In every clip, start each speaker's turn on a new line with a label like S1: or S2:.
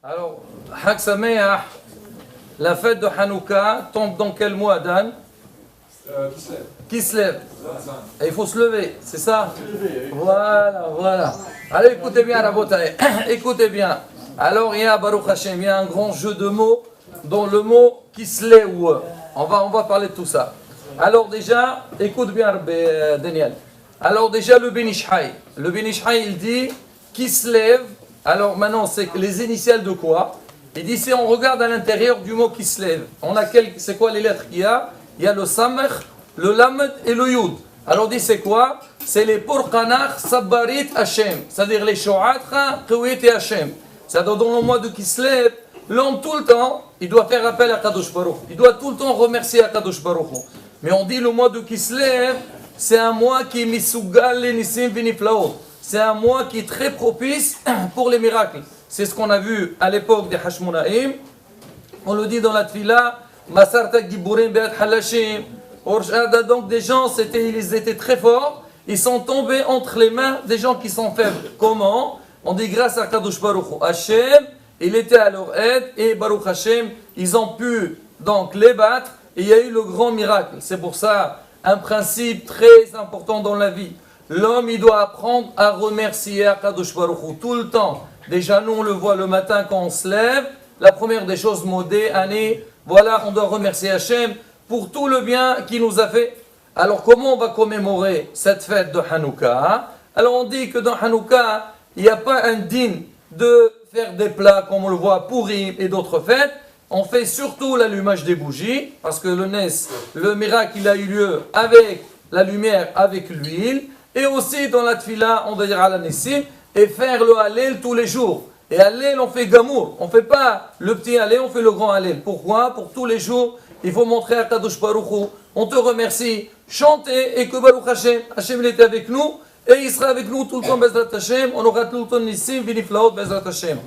S1: Alors, Hak Sameach, la fête de Hanouka tombe dans quel mois, Dan? Qui se lève. Et il faut se lever, c'est ça? Voilà. Allez, écoutez bien, Rabotaï. Écoutez bien. Alors, il y a Baruch Hashem, il y a un grand jeu de mots, dont le mot qui se lève. On va parler de tout ça. Alors, déjà, écoute bien, Daniel. Alors, déjà, le Ben Ish Chai. Le Ben Ish Chai, il dit qui se lève. Alors, maintenant, c'est les initiales de quoi? Il dit si on regarde à l'intérieur du mot qui se lève, on a c'est quoi les lettres qu'il y a? Il y a le Samech, le Lamed et le Yud. Alors, on dit c'est quoi? C'est les Purqanach Sabarit Hashem, c'est-à-dire les Shoatra Kouit et Hashem. C'est-à-dire dans le mois de Kislev, l'homme tout le temps, il doit faire appel à Kadosh Baruch. Il doit tout le temps remercier à Kadosh Baruch. Mais on dit le mois de Kislev, c'est un mois qui est Misugal Nisim Viniflaot. C'est un mois qui est très propice pour les miracles. C'est ce qu'on a vu à l'époque des Hashmonaïm. On le dit dans la Tfila, Masarta Giburim Be'at Halashim. Donc des gens, ils étaient très forts. Ils sont tombés entre les mains des gens qui sont faibles. Comment? On dit grâce à Kadosh Baruch Hu. Hashem, il était à leur aide et Baruch Hashem, ils ont pu donc les battre et il y a eu le grand miracle. C'est pour ça un principe très important dans la vie. L'homme, il doit apprendre à remercier à Kadosh Baruch Hu tout le temps. Déjà, nous, on le voit le matin quand on se lève. La première des choses, modé, année, voilà, on doit remercier Hashem pour tout le bien qu'il nous a fait. Alors, comment on va commémorer cette fête de Hanouka? Alors, on dit que dans Hanouka, il n'y a pas un digne de faire des plats comme on le voit pour Purim et d'autres fêtes. On fait surtout l'allumage des bougies, parce que le miracle, il a eu lieu avec la lumière, avec l'huile. Et aussi dans la tfila, on va dire à la Nessim, et faire le Hallel tous les jours. Et Hallel, on fait Gamour. On ne fait pas le petit Hallel, on fait le grand Hallel. Pourquoi? Pour tous les jours, il faut montrer à Kadosh Baruch Hu, on te remercie, chanter, et que Baruch Hashem, Hashem il était avec nous, et il sera avec nous tout le temps, Bezrat Hashem, on aura tout le temps Nissim, Viniflaot, Bezrat Hashem.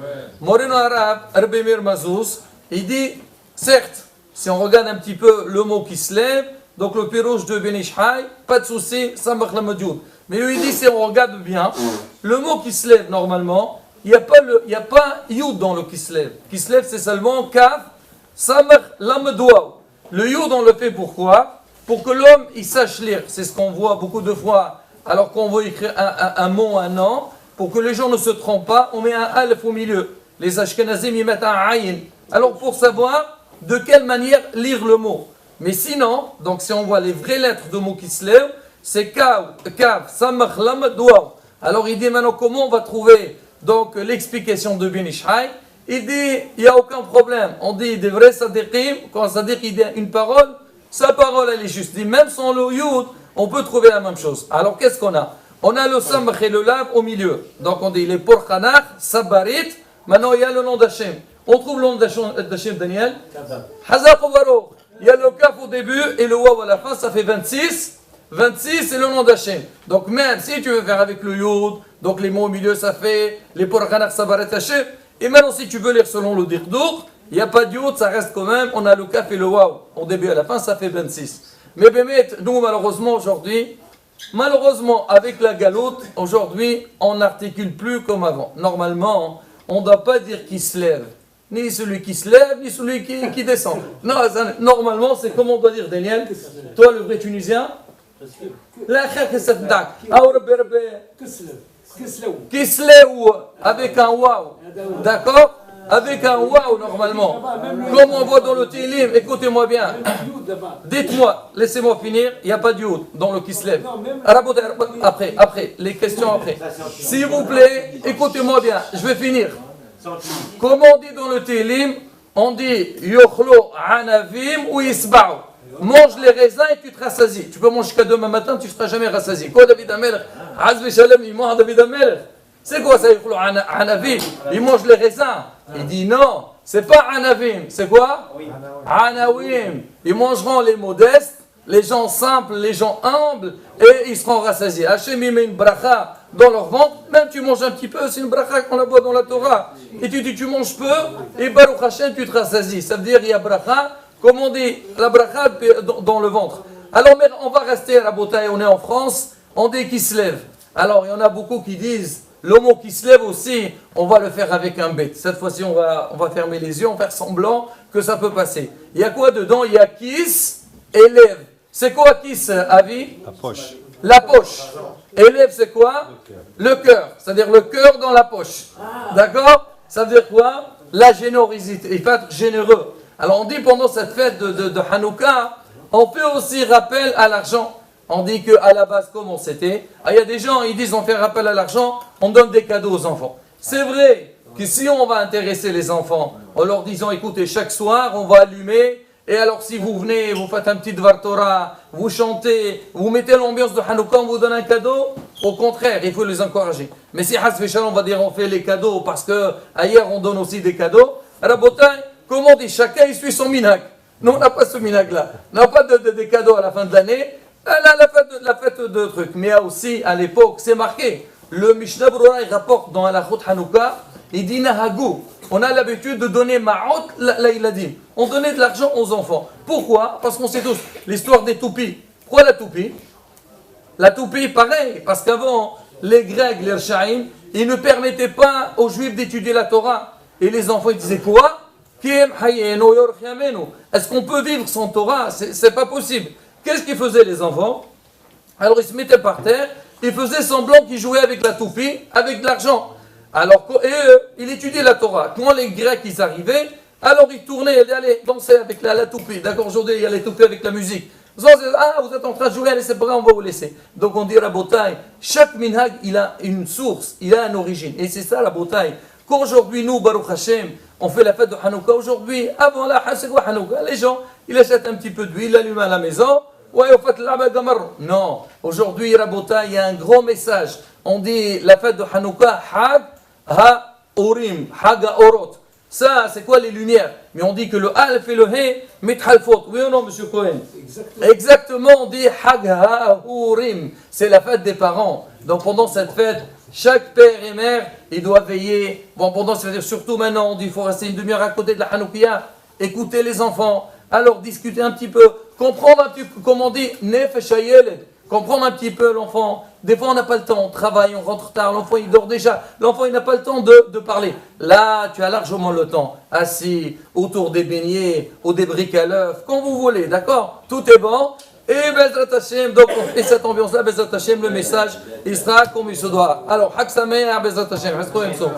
S1: Moreno Arab, Rabbi Meir Mazouz, il dit, certes, si on regarde un petit peu le mot qui se lève, donc le pirouge de Ben Ish Chai, pas de souci, Samach Lamadioud. Mais lui il dit, si on regarde bien, le mot qui se lève normalement, il n'y a pas Yud dans le qui se lève. Qui se lève, c'est seulement Kaf, Samach Lamadouaou. Le Yud, on le fait pourquoi? Pour que l'homme, il sache lire. C'est ce qu'on voit beaucoup de fois, alors qu'on veut écrire un mot, un nom, pour que les gens ne se trompent pas, on met un Alef au milieu. Les Ashkenazim, ils mettent un Ayin. Alors, pour savoir de quelle manière lire le mot. Mais sinon, donc si on voit les vraies lettres de mots qui se lèvent, c'est Kav, Samach, Lam, Douaw. Alors il dit maintenant comment on va trouver donc l'explication de Ben Ish Chai. Il dit il n'y a aucun problème. On dit des vrais sadiqim, quand ça dit qu'il dit une parole, sa parole elle est juste. Il dit même sans le Yud, on peut trouver la même chose. Alors qu'est-ce qu'on a? On a le Samach et le Lav au milieu. Donc on dit les Purqanach, Sabarit. Maintenant il y a le nom d'Hachem. On trouve le nom d'Hachem, Daniel. Hazak Baruch. Il y a le Kaf au début et le Waw à la fin, ça fait 26. 26, c'est le nom d'Hachem. Donc même si tu veux faire avec le Yud, donc les mots au milieu, ça fait les Purqanach Sabaret Hachem. Et maintenant, si tu veux lire selon le Dirdour, il n'y a pas de Yud, ça reste quand même, on a le Kaf et le Waw. Au début et à la fin, ça fait 26. Mais Bémet, nous, malheureusement, aujourd'hui, avec la galoute, aujourd'hui, on n'articule plus comme avant. Normalement, on ne doit pas dire qui se lève. Ni celui qui se lève, ni celui qui descend. Non, normalement, c'est comme on doit dire, Daniel. Toi, le vrai Tunisien, Kislew, avec un waouh. D'accord? Avec un waouh, normalement. Comme on voit dans le Télim, écoutez-moi bien. Dites-moi, laissez-moi finir, il n'y a pas de Yud dans le Kislev. Après, les questions après. S'il vous plaît, écoutez-moi bien, je vais finir. Comment on dit dans le Télim? On dit Yochlo Anavim ou Isba'u. Mange les raisins et tu te rassasies. Tu peux manger jusqu'à demain matin, tu ne seras jamais rassasié. Quoi, David Amelech? Azvi Shalem, il mange David Amelech. C'est quoi ça, Yochlo Anavim? Il mange les raisins. Il dit non, c'est pas Anavim. C'est quoi? Anawim. Ils mangeront les modestes, les gens simples, les gens humbles, et ils seront rassasiés. Hachem, il met une bracha dans leur ventre, même tu manges un petit peu, c'est une bracha qu'on la voit dans la Torah. Et tu dis tu manges peu, et Baruch Hashem, tu te rassasies. Ça veut dire il y a bracha, comme on dit, la bracha dans le ventre. Alors on va rester à la bouteille, on est en France, on dit qu'il se lève. Alors il y en a beaucoup qui disent, Le mot qui se lève aussi, on va le faire avec un bête. Cette fois-ci, on va fermer les yeux, on va faire semblant que ça peut passer. Il y a quoi dedans? Il y a kiss et lève. C'est quoi kiss, Avi?
S2: La poche.
S1: La poche. Et lève, c'est quoi? Le cœur. C'est-à-dire le cœur dans la poche. D'accord? Ça veut dire quoi? La générosité. Il faut être généreux. Alors on dit pendant cette fête de Hanouka, on fait aussi rappel à l'argent. On dit qu'à la base, comment c'était? Il y a des gens, ils disent on fait rappel à l'argent, on donne des cadeaux aux enfants. C'est vrai que si on va intéresser les enfants en leur disant écoutez, chaque soir on va allumer, et alors si vous venez, vous faites un petit Dvar Torah, vous chantez, vous mettez l'ambiance de Hanouka, on vous donne un cadeau, au contraire, il faut les encourager. Mais si Hasfeshal, on va dire on fait les cadeaux parce que ailleurs on donne aussi des cadeaux, alors comment on dit, chacun il suit son minhag. Nous on n'a pas ce minhag là, on n'a pas de cadeaux à la fin de l'année. La fête de trucs. Mais aussi, à l'époque, c'est marqué. Le Mishnah Brura, il rapporte dans la Chut Hanouka, il dit Nahagou. On a l'habitude de donner ma'ot la'iladim. On donnait de l'argent aux enfants. Pourquoi? Parce qu'on sait tous l'histoire des toupies. Pourquoi la toupie? La toupie, pareil. Parce qu'avant, les Grecs, les Rchaïm, ils ne permettaient pas aux Juifs d'étudier la Torah. Et les enfants, ils disaient quoi? Est-ce qu'on peut vivre sans Torah? C'est pas possible. Qu'est-ce qu'ils faisaient les enfants? Alors ils se mettaient par terre, ils faisaient semblant qu'ils jouaient avec la toupie, avec de l'argent. Alors, et eux, ils étudiaient la Torah. Quand les Grecs ils arrivaient, alors ils tournaient, ils allaient danser avec la toupie. D'accord, aujourd'hui il y a les toupies avec la musique. Vous êtes en train de jouer, allez c'est pas grave, on va vous laisser. Donc on dit Rabotai, chaque minhag il a une source, il a une origine. Et c'est ça Rabotai. Qu'aujourd'hui nous, Baruch Hashem, on fait la fête de Hanouka. Aujourd'hui, avant la Hanouka, les gens, ils achètent un petit peu d'huile, ils l'allument à la maison. Ouais, au fait, non, aujourd'hui, Rabota, il y a un gros message. On dit la fête de Hanouka, Hag Ha-Urim, Hag Ha-Orot. Ça, c'est quoi les lumières? Mais on dit que le Alf et le He, mithalfot. Oui ou non, monsieur Cohen? Exactement, on dit Hag Ha-Urim. C'est la fête des parents. Donc pendant cette fête, chaque père et mère, il doit veiller. Bon, pendant, c'est-à-dire surtout maintenant, on dit qu'il faut rester une demi-heure à côté de la Hanoukia, écouter les enfants, alors discuter un petit peu, comprendre un petit peu, comme on dit, nefesh hayeled, comprendre un petit peu l'enfant. Des fois, on n'a pas le temps, on travaille, on rentre tard, l'enfant il dort déjà, l'enfant il n'a pas le temps de parler. Là, tu as largement le temps, assis autour des beignets ou des briques à l'œuf, quand vous voulez, d'accord? Tout est bon. Et Bezrat Hashem, donc on fait cette ambiance-là, Bezrat Hashem, le message, il sera comme il se doit. Alors, Hak Sameach, Bezrat Hashem, restons ensemble.